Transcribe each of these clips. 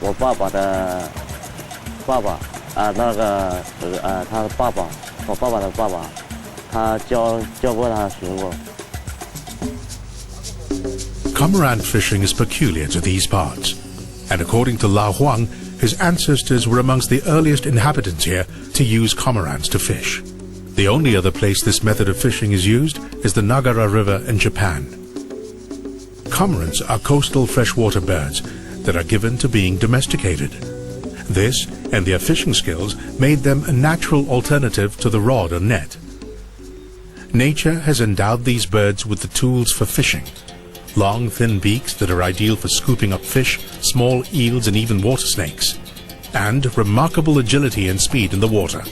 我爸爸的爸爸他的爸爸，我爸爸的爸爸，他教过他学过。 Cormorant fishing is peculiar to these parts, and according to Lao Huang, his ancestors were amongst the earliest inhabitants here to use cormorants to fish. The only other place this method of fishing is used is the Nagara River in Japan. Cormorants are coastal freshwater birds that are given to being domesticated. This and their fishing skills made them a natural alternative to the rod or net. Nature has endowed these birds with the tools for fishing. Long, thin beaks that are ideal for scooping up fish, small eels and even water snakes, and remarkable agility and speed in the water.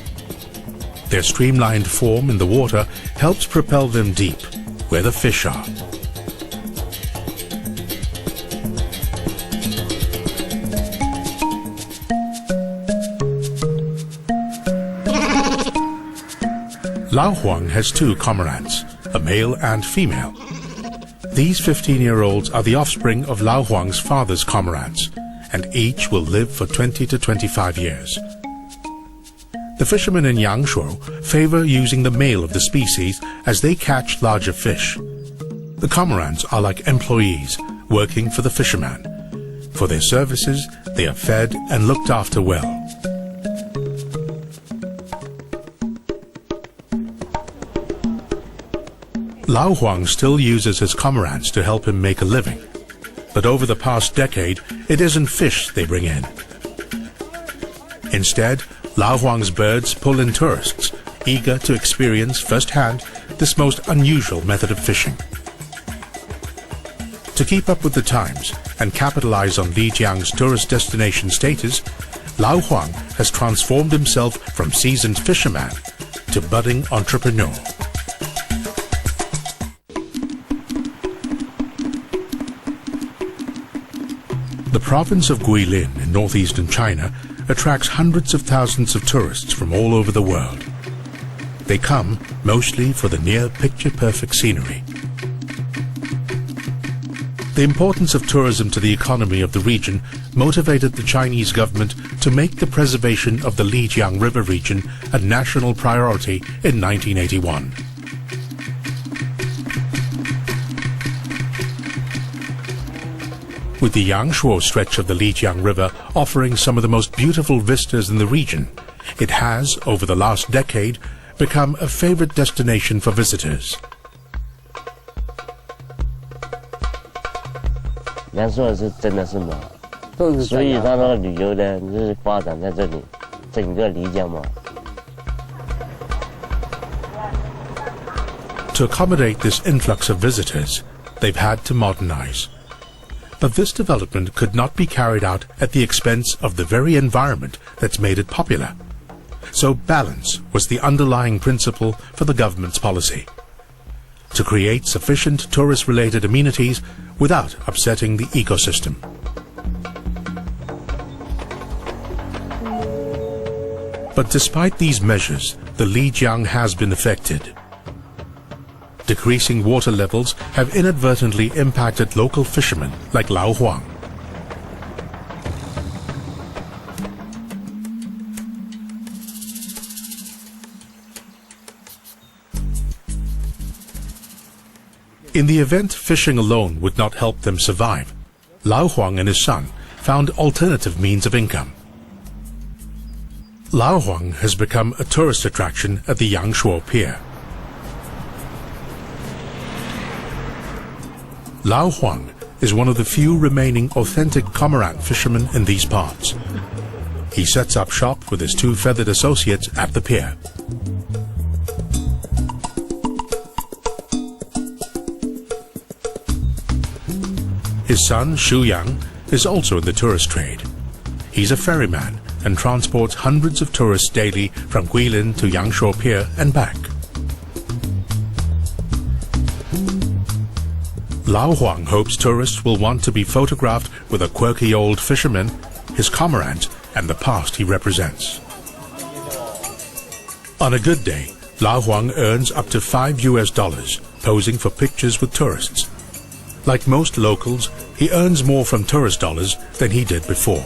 Their streamlined form in the water helps propel them deep, where the fish are. Lao Huang has two cormorants, a male and female. These 15-year-olds are the offspring of Lao Huang's father's cormorants, and each will live for 20 to 25 years. The fishermen in Yangshuo favor using the male of the species as they catch larger fish. The cormorants are like employees working for the fisherman. For their services, they are fed and looked after well. Lao Huang still uses his cormorants to help him make a living. But over the past decade, it isn't fish they bring in. Instead, Lao Huang's birds pull in tourists, eager to experience firsthand this most unusual method of fishing. To keep up with the times and capitalize on Lijiang's tourist destination status, Lao Huang has transformed himself from seasoned fisherman to budding entrepreneur. The province of Guilin in northeastern China attracts hundreds of thousands of tourists from all over the world. They come mostly for the near picture-perfect scenery. The importance of tourism to the economy of the region motivated the Chinese government to make the preservation of the Lijiang River region a national priority in 1981. With the Yangshuo stretch of the Lijiang River offering some of the most beautiful vistas in the region, it has, over the last decade, become a favorite destination for visitors. 阳朔是真的是嘛，所以它那个旅游呢，就是发展在这里，整个漓江嘛。 To accommodate this influx of visitors, they've had to modernize. But this development could not be carried out at the expense of the very environment that's made it popular. So balance was the underlying principle for the government's policy, to create sufficient tourist-related amenities without upsetting the ecosystem. But despite these measures, the Lijiang has been affected. Decreasing water levels have inadvertently impacted local fishermen like Lao Huang. In the event fishing alone would not help them survive, Lao Huang and his son found alternative means of income. Lao Huang has become a tourist attraction at the Yangshuo Pier. Lao Huang is one of the few remaining authentic cormorant fishermen in these parts. He sets up shop with his two feathered associates at the pier. His son, Xu Yang, is also in the tourist trade. He's a ferryman and transports hundreds of tourists daily from Guilin to Yangshuo Pier and back. Lao Huang hopes tourists will want to be photographed with a quirky old fisherman, his cormorant, and the past he represents. On a good day, Lao Huang earns up to $5 posing for pictures with tourists. Like most locals, he earns more from tourist dollars than he did before.